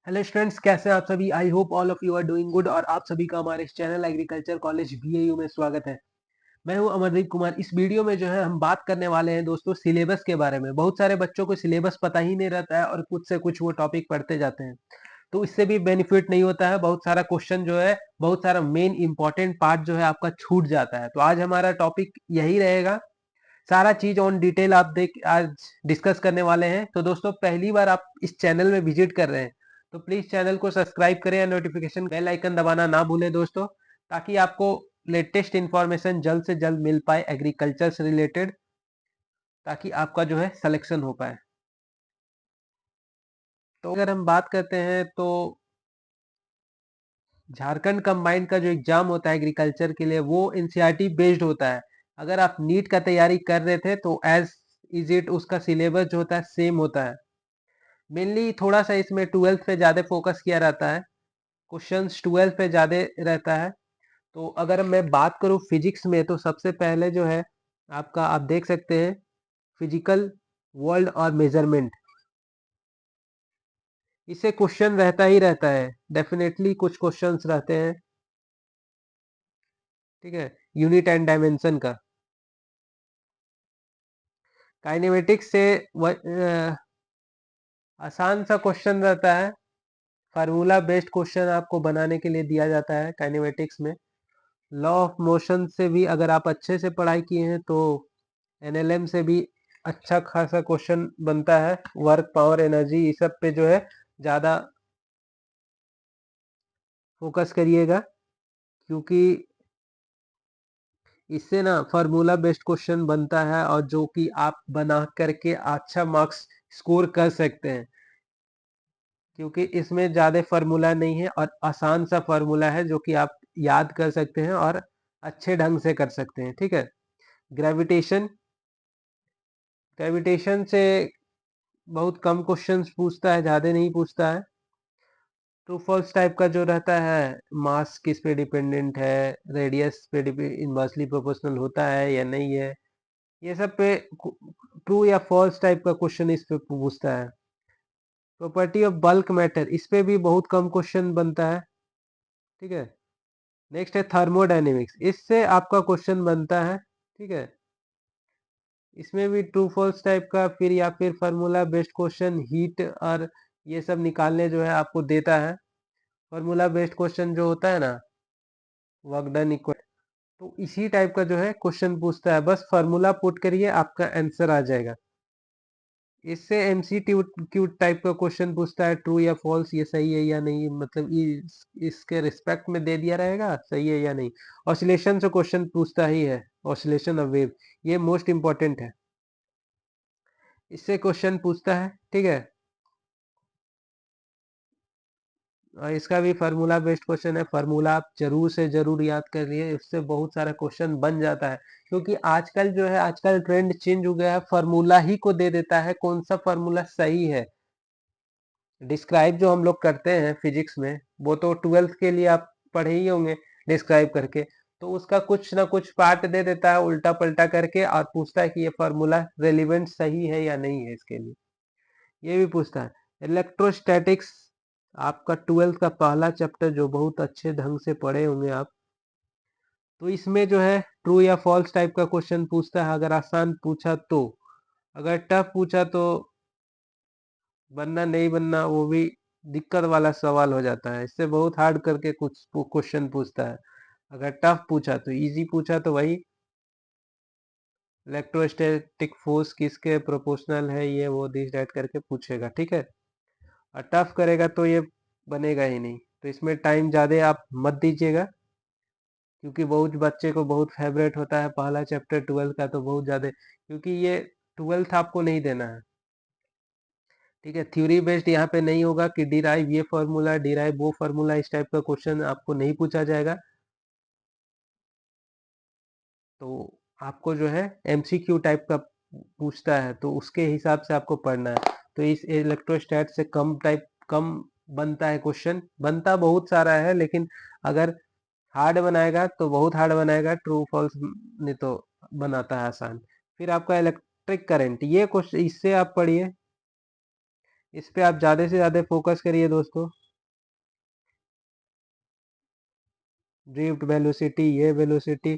Hello students, कैसे हैं आप सभी। I hope all of you are doing good और आप सभी का हमारे इस चैनल एग्रीकल्चर कॉलेज बीएयू में स्वागत है। मैं हूं अमरदीप कुमार। इस वीडियो में जो है हम बात करने वाले हैं दोस्तों सिलेबस के बारे में। बहुत सारे बच्चों को सिलेबस पता ही नहीं रहता है और कुछ से कुछ वो टॉपिक पढ़ते जाते हैं, तो इससे भी बेनिफिट नहीं होता है। बहुत सारा क्वेश्चन जो है, बहुत सारा मेन इंपॉर्टेंट पार्ट जो है आपका छूट जाता है। तो आज हमारा टॉपिक यही रहेगा, सारा चीज ऑन डिटेल आप देख आज डिस्कस करने वाले हैं। तो दोस्तों पहली बार आप इस चैनल में विजिट कर रहे हैं तो प्लीज चैनल को सब्सक्राइब करें या नोटिफिकेशन बेल आइकन दबाना ना भूलें दोस्तों, ताकि आपको लेटेस्ट इंफॉर्मेशन जल्द से जल्द मिल पाए एग्रीकल्चर से रिलेटेड, ताकि आपका जो है सिलेक्शन हो पाए। तो अगर हम बात करते हैं तो झारखंड कंबाइंड का जो एग्जाम होता है एग्रीकल्चर के लिए वो एनसीईआरटी बेस्ड होता है। अगर आप नीट का तैयारी कर रहे थे तो एज इज इट उसका सिलेबस जो होता है सेम होता है। मेनली थोड़ा सा इसमें 12th पे ज्यादा फोकस किया रहता है, क्वेश्चंस 12th पे ज्यादा रहता है। तो अगर मैं बात करूं फिजिक्स में तो सबसे पहले जो है आपका, आप देख सकते हैं फिजिकल वर्ल्ड और मेजरमेंट। इससे क्वेश्चन रहता ही रहता है, डेफिनेटली कुछ क्वेश्चंस रहते हैं। ठीक है, यूनिट एंड डायमेंशन का। काइनेमेटिक्स से आसान सा क्वेश्चन रहता है। फार्मूला बेस्ड क्वेश्चन आपको बनाने के लिए दिया जाता है काइनेमेटिक्स में। लॉ ऑफ मोशन से भी अगर आप अच्छे से पढ़ाई किए हैं तो एनएलएम से भी अच्छा खासा क्वेश्चन बनता है। वर्क, पावर, एनर्जी, ये सब पे जो है ज़्यादा फोकस करिएगा, क्योंकि इससे ना फार्मूला बेस्ड क्वेश्चन बनता है और जो कि आप बना करके अच्छा मार्क्स स्कोर कर सकते हैं, क्योंकि इसमें ज़्यादा फार्मूला नहीं है और आसान सा फार्मूला है जो कि आप याद कर सकते हैं और अच्छे ढंग से कर सकते हैं। ठीक है, ग्रेविटेशन, ग्रेविटेशन से बहुत कम क्वेश्चंस पूछता है, ज़्यादा नहीं पूछता है। ट्रू फॉल्स टाइप का जो रहता है, मास किस पे डिपेंडेंट है, रेडियस पे इनवर्सली प्रोपोर्शनल होता है या नहीं है, ये सब पे ट्रू या फॉल्स टाइप का क्वेश्चन इस पे पूछता है। प्रॉपर्टी ऑफ बल्क मैटर, इस पे भी बहुत कम क्वेश्चन बनता है। ठीक है, नेक्स्ट है थर्मोडायनेमिक्स, इससे आपका क्वेश्चन बनता है। ठीक है, इसमें भी ट्रू फॉल्स टाइप का, फिर या फिर फार्मूला बेस्ड क्वेश्चन, हीट और ये सब निकालने जो है आपको देता है। फार्मूला बेस्ड क्वेश्चन जो होता है ना, वर्क डन इक्वल, तो इसी टाइप का जो है क्वेश्चन पूछता है। बस फार्मूला पुट करिए, आपका आंसर आ जाएगा। इससे एमसीक्यू टाइप का क्वेश्चन पूछता है, ट्रू या फॉल्स, ये सही है या नहीं, मतलब इसके रिस्पेक्ट में दे दिया रहेगा सही है या नहीं। ऑसिलेशन से क्वेश्चन पूछता ही है, ऑसिलेशन ऑफ वेव, ये मोस्ट इंपॉर्टेंट है, इससे क्वेश्चन पूछता है। ठीक है, और इसका भी फार्मूला बेस्ड क्वेश्चन है। फार्मूला आप जरूर से जरूर याद कर लिए, इससे बहुत सारा क्वेश्चन बन जाता है। क्योंकि आजकल जो है, आजकल ट्रेंड चेंज हो गया है, फार्मूला ही को दे देता है कौन सा फार्मूला सही है। डिस्क्राइब जो हम लोग करते हैं फिजिक्स में, वो तो 12th के लिए आप पढ़े ही होंगे डिस्क्राइब करके। तो उसका कुछ ना कुछ पार्ट दे देता है उल्टा पलटा करके और पूछता है कि ये फार्मूला रेलिवेंट सही है या नहीं है इसके लिए, ये भी पूछता है। इलेक्ट्रोस्टैटिक्स, आपका 12th का पहला चैप्टर जो बहुत अच्छे ढंग से पढ़े होंगे आप, तो इसमें जो है ट्रू या फॉल्स टाइप का क्वेश्चन पूछता है। अगर आसान पूछा तो, अगर टफ पूछा तो बनना नहीं बनना वो भी दिक्कत वाला सवाल हो जाता है। इससे बहुत हार्ड करके कुछ क्वेश्चन पूछता है। अगर टफ पूछा तो, इजी पूछा तो वही इलेक्ट्रोस्टैटिक फोर्स किसके प्रोपोर्शनल है, ये वो दिस दैट करके पूछेगा। ठीक है, और टफ करेगा तो ये बनेगा ही नहीं। तो इसमें टाइम ज़्यादा आप मत दीजिएगा, क्योंकि बहुत बच्चे को बहुत फेवरेट होता है पहला चैप्टर 12th का, तो बहुत ज़्यादा, क्योंकि ये 12th आपको नहीं देना है। ठीक है, थ्योरी बेस्ड यहाँ पे नहीं होगा कि डिराइव ये फॉर्मूला, डिराइव वो फॉर्मूला, इस टाइप का क्वेश्चन आपको नहीं पूछा जाएगा। तो आपको जो है एमसीक्यू टाइप का पूछता है, तो उसके हिसाब से आपको पढ़ना है। तो इस इलेक्ट्रोस्टैट से कम टाइप, कम बनता है क्वेश्चन, बनता बहुत सारा है, लेकिन अगर हार्ड बनाएगा तो बहुत हार्ड बनाएगा, ट्रू फॉल्स नहीं तो बनाता है आसान। फिर आपका इलेक्ट्रिक करंट, ये क्वेश्चन इससे आप पढ़िए, इस पे आप ज़्यादा से ज़्यादा फोकस करिए दोस्तों। ड्रिफ्ट वेलोसिटी, ये वेलोसिटी,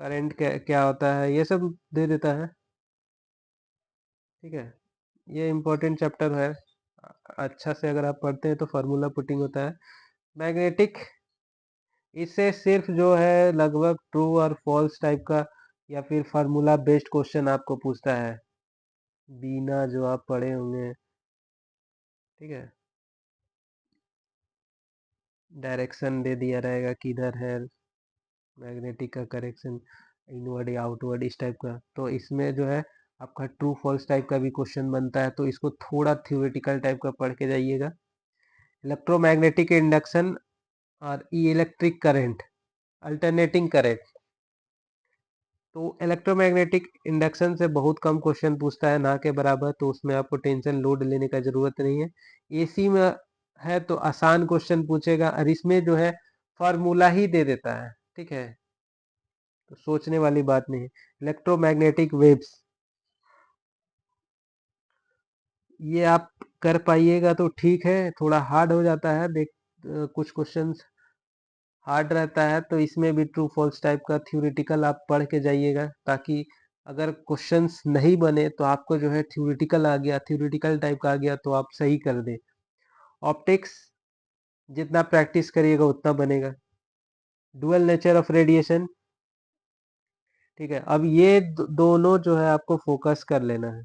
करंट क्या होता है, ये सब दे देता है। ठीक है, ये इम्पोर्टेंट चैप्टर है। अच्छा से अगर आप पढ़ते हैं तो फार्मूला पुटिंग होता है। मैग्नेटिक, इससे सिर्फ जो है लगभग ट्रू और फॉल्स टाइप का या फिर फार्मूला बेस्ड क्वेश्चन आपको पूछता है, बिना जो आप पढ़े होंगे। ठीक है, डायरेक्शन दे दिया रहेगा किधर है मैग्नेटिक का, करेक्शन इनवर्ड या आउटवर्ड इस टाइप का। तो इसमें जो है आपका ट्रू फॉल्स टाइप का भी क्वेश्चन बनता है, तो इसको थोड़ा थ्योरेटिकल टाइप का पढ़ के जाइएगा। इलेक्ट्रोमैग्नेटिक इंडक्शन और ई इलेक्ट्रिक करंट, अल्टरनेटिंग करंट। तो इलेक्ट्रोमैग्नेटिक इंडक्शन से बहुत कम क्वेश्चन पूछता है, ना के बराबर, तो उसमें आपको टेंशन लोड लेने का जरूरत नहीं है। एसी में है तो आसान क्वेश्चन पूछेगा, और इसमें जो है फॉर्मूला ही दे देता है। ठीक है, तो सोचने वाली बात नहीं है। इलेक्ट्रोमैग्नेटिक वेव्स, ये आप कर पाइएगा तो ठीक है, थोड़ा हार्ड हो जाता है देख, कुछ क्वेश्चंस हार्ड रहता है, तो इसमें भी ट्रू फॉल्स टाइप का थ्योरेटिकल आप पढ़ के जाइएगा, ताकि अगर क्वेश्चंस नहीं बने तो आपको जो है थ्योरेटिकल आ गया, थ्योरेटिकल टाइप का आ गया तो आप सही कर दे। ऑप्टिक्स जितना प्रैक्टिस करिएगा उतना बनेगा। डुअल नेचर ऑफ रेडिएशन, ठीक है, अब ये दोनों जो है आपको फोकस कर लेना है।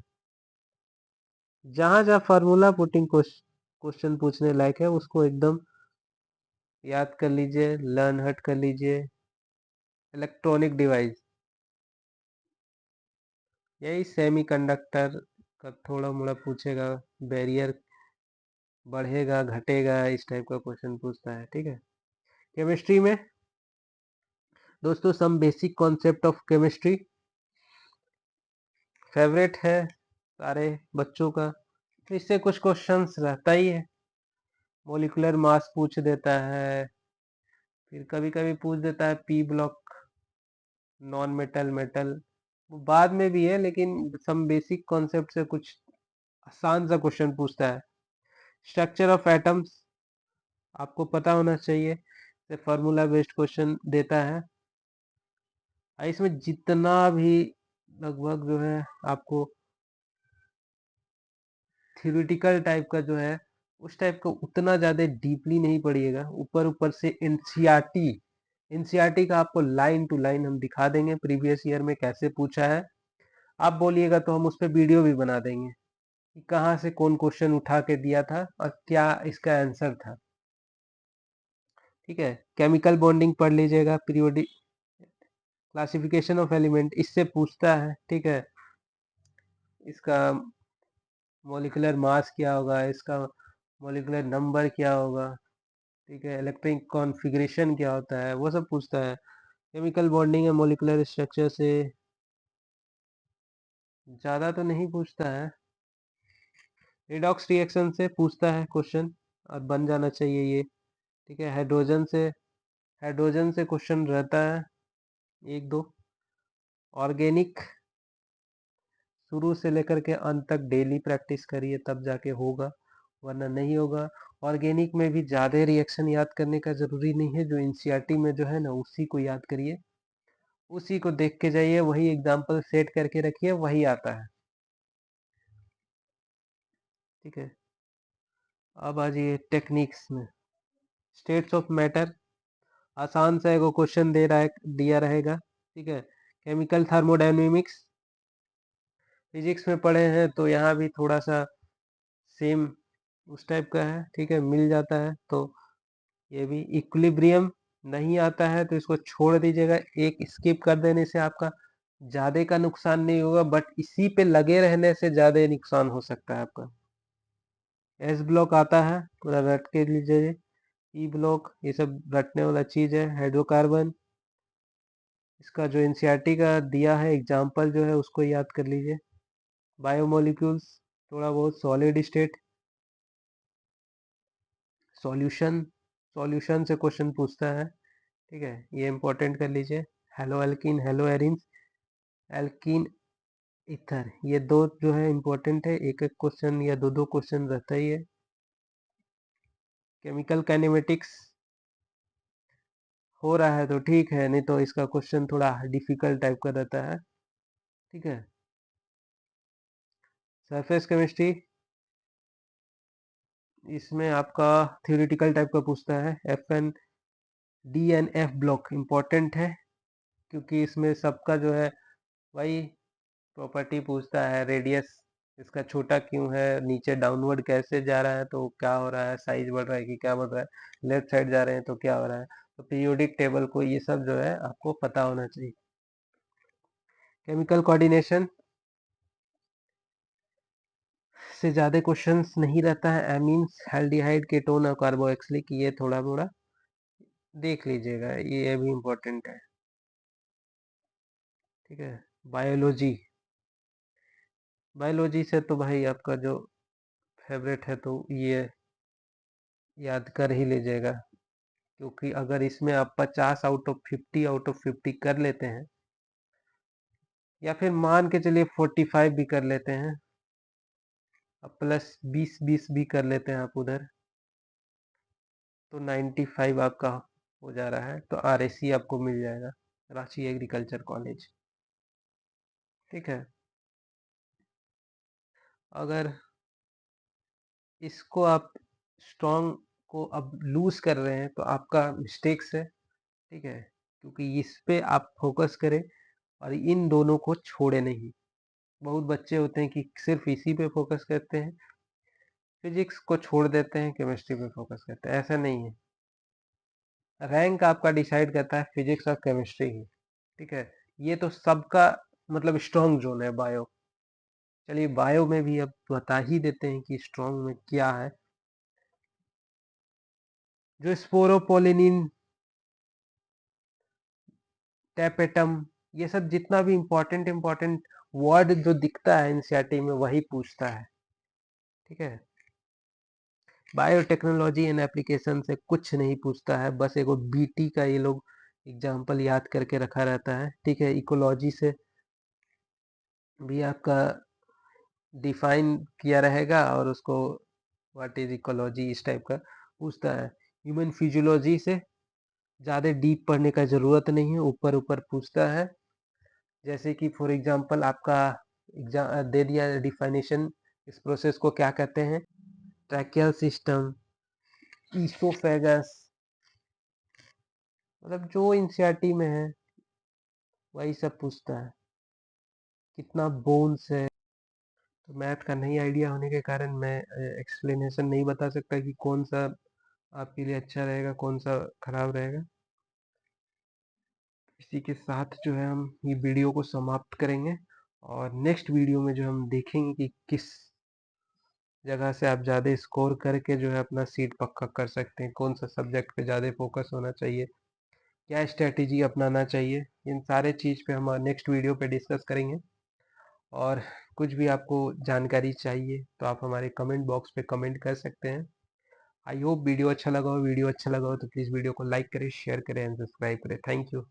जहां जहां फार्मूला पुटिंग क्वेश्चन पूछने लायक है उसको एकदम याद कर लीजिए, लर्न हट कर लीजिए। इलेक्ट्रॉनिक डिवाइस, यही सेमीकंडक्टर का थोड़ा मोड़ा पूछेगा, बैरियर बढ़ेगा घटेगा इस टाइप का क्वेश्चन पूछता है। ठीक है, केमिस्ट्री में दोस्तों some basic concept of chemistry favourite है सारे बच्चों का, तो इससे कुछ क्वेश्चंस रहता ही है। मोलिकुलर मास पूछ देता है, फिर कभी कभी पूछ देता है P block, non metal metal, वो बाद में भी है, लेकिन सम बेसिक कॉन्सेप्ट से कुछ आसान सा क्वेश्चन पूछता है। स्ट्रक्चर ऑफ एटम्स आपको पता होना चाहिए, से फार्मूला बेस्ड क्वेश्चन देता है। इसमें जितना भी लगभग जो है आपको थ्योरेटिकल टाइप का जो है उस टाइप का उतना ज्यादा डीपली नहीं पढ़िएगा, ऊपर ऊपर से एनसीईआरटी, एनसीईआरटी का आपको लाइन टू लाइन हम दिखा देंगे प्रीवियस ईयर में कैसे पूछा है। आप बोलिएगा तो हम उस पर वीडियो भी बना देंगे कि कहाँ से कौन क्वेश्चन उठा के दिया था और क्या इसका आंसर था। ठीक है, केमिकल बॉन्डिंग पढ़ लीजिएगा, पीरियोडिक क्लासिफिकेशन ऑफ एलिमेंट इससे पूछता है। ठीक है, इसका मॉलिक्यूलर मास क्या होगा, इसका मॉलिक्यूलर नंबर क्या होगा, ठीक है, इलेक्ट्रॉनिक कॉन्फ़िगरेशन क्या होता है, वो सब पूछता है। केमिकल बॉन्डिंग है मॉलिक्यूलर स्ट्रक्चर से ज़्यादा तो नहीं पूछता है। रिडॉक्स रिएक्शन से पूछता है क्वेश्चन, और बन जाना चाहिए ये। ठीक है, हाइड्रोजन से क्वेश्चन रहता है एक दो। ऑर्गेनिक शुरू से लेकर के अंत तक डेली प्रैक्टिस करिए तब जाके होगा, वरना नहीं होगा। ऑर्गेनिक में भी ज़्यादा रिएक्शन याद करने का ज़रूरी नहीं है, जो एनसीईआरटी में जो है ना उसी को याद करिए, उसी को देख के जाइए, वही एग्जाम्पल सेट करके रखिए, वही आता है। ठीक है, अब आ जाइए टेक्निक्स में। स्टेट्स ऑफ मैटर, आसान सा एगो क्वेश्चन दे रहा है, दिया रहेगा। ठीक है, केमिकल थर्मोडायनेमिक्स फिजिक्स में पढ़े हैं तो यहाँ भी थोड़ा सा सेम उस टाइप का है। ठीक है, मिल जाता है, तो ये भी इक्विलिब्रियम नहीं आता है तो इसको छोड़ दीजिएगा, एक स्किप कर देने से आपका ज्यादा का नुकसान नहीं होगा, बट इसी पे लगे रहने से ज्यादा नुकसान हो सकता है आपका। एस ब्लॉक आता है, पूरा रट के लीजिए। ई ब्लॉक ये सब रटने वाला चीज है। हाइड्रोकार्बन, इसका जो एनसीईआरटी का दिया है एग्जाम्पल जो है उसको याद कर लीजिए। बायोमोलिक्यूल्स थोड़ा बहुत, सॉलिड स्टेट, सॉल्यूशन, सॉल्यूशन से क्वेश्चन पूछता है। ठीक है, ये इंपॉर्टेंट कर लीजिए। Hello alkene, hello Erin, alkene ether, ये दो जो है इम्पोर्टेंट है, एक एक क्वेश्चन या दो दो क्वेश्चन रहता ही है। केमिकल काइनेमेटिक्स हो रहा है तो ठीक है, नहीं तो इसका क्वेश्चन थोड़ा डिफिकल्ट टाइप का रहता है। ठीक है। सरफेस केमिस्ट्री, इसमें आपका थ्योरेटिकल टाइप का पूछता है। DNF ब्लॉक इम्पोर्टेंट है, क्योंकि इसमें सबका जो है वही प्रॉपर्टी पूछता है। रेडियस इसका छोटा क्यों है, नीचे डाउनवर्ड कैसे जा रहा है तो क्या हो रहा है, साइज बढ़ रहा है कि क्या बढ़ रहा है, लेफ्ट साइड जा रहे हैं तो क्या हो रहा है। तो पीरियोडिक टेबल को ये सब जो है आपको पता होना चाहिए। केमिकल कोऑर्डिनेशन से ज़्यादा क्वेश्चंस नहीं रहता है। एमीन्स, एल्डिहाइड, कीटोन और कार्बोक्सिलिक, ये थोड़ा मोड़ा देख लीजिएगा, ये भी इम्पोर्टेंट है। ठीक है। बायोलॉजी, बायोलॉजी से तो भाई आपका जो फेवरेट है तो ये याद कर ही लीजिएगा, क्योंकि अगर इसमें आप 50 आउट ऑफ 50 कर लेते हैं, या फिर मान के चलिए 45 भी कर लेते हैं, अब प्लस 20 भी कर लेते हैं आप उधर, तो 95 आपका हो जा रहा है। तो RAC आपको मिल जाएगा, रांची एग्रीकल्चर कॉलेज। ठीक है। अगर इसको आप स्ट्रॉन्ग को अब लूज कर रहे हैं तो आपका मिस्टेक्स है। ठीक है, क्योंकि इस पे आप फोकस करें और इन दोनों को छोड़े नहीं। बहुत बच्चे होते हैं कि सिर्फ इसी पे फोकस करते हैं, फिजिक्स को छोड़ देते हैं, केमिस्ट्री पे फोकस करते हैं। ऐसा नहीं है, रैंक आपका डिसाइड करता है फिजिक्स और केमिस्ट्री ही। ठीक है। ये तो सबका मतलब स्ट्रॉन्ग जोन है बायो। चलिए बायो में भी अब बता ही देते हैं कि स्ट्रॉन्ग में क्या है। जो स्पोरोपोलिनिन, टैपेटम, ये सब जितना भी इम्पोर्टेंट वर्ड जो दिखता है एनसीईआरटी में वही पूछता है। ठीक है। बायोटेक्नोलॉजी एंड एप्लीकेशन से कुछ नहीं पूछता है, बस एगो BT का ये लोग एग्जाम्पल याद करके रखा रहता है। ठीक है। इकोलॉजी से भी आपका डिफाइन किया रहेगा और उसको व्हाट इज इकोलॉजी इस टाइप का पूछता है। ह्यूमन फिजियोलॉजी से ज़्यादा डीप पढ़ने का ज़रूरत नहीं है, ऊपर ऊपर पूछता है। जैसे कि फॉर एग्जांपल आपका एग्जाम दे दिया डिफाइनेशन, इस प्रोसेस को क्या कहते हैं, ट्रैकियल सिस्टम, ईसोफेगस, मतलब जो एनसीईआरटी में है वही सब पूछता है। कितना बोन्स है। तो मैथ का नहीं आइडिया होने के कारण मैं एक्सप्लेनेशन नहीं बता सकता कि कौन सा आपके लिए अच्छा रहेगा, कौन सा खराब रहेगा। इसी के साथ जो है हम ये वीडियो को समाप्त करेंगे, और नेक्स्ट वीडियो में जो हम देखेंगे कि किस जगह से आप ज़्यादा स्कोर करके जो है अपना सीट पक्का कर सकते हैं, कौन सा सब्जेक्ट पे ज़्यादा फोकस होना चाहिए, क्या स्ट्रेटेजी अपनाना चाहिए। इन सारे चीज़ पे हम नेक्स्ट वीडियो पे डिस्कस करेंगे। और कुछ भी आपको जानकारी चाहिए तो आप हमारे कमेंट बॉक्स पे कमेंट कर सकते हैं। आई होप वीडियो अच्छा लगा हो। वीडियो अच्छा लगा हो तो प्लीज़ वीडियो को लाइक करें, शेयर करें एंड सब्सक्राइब करें। Thank you.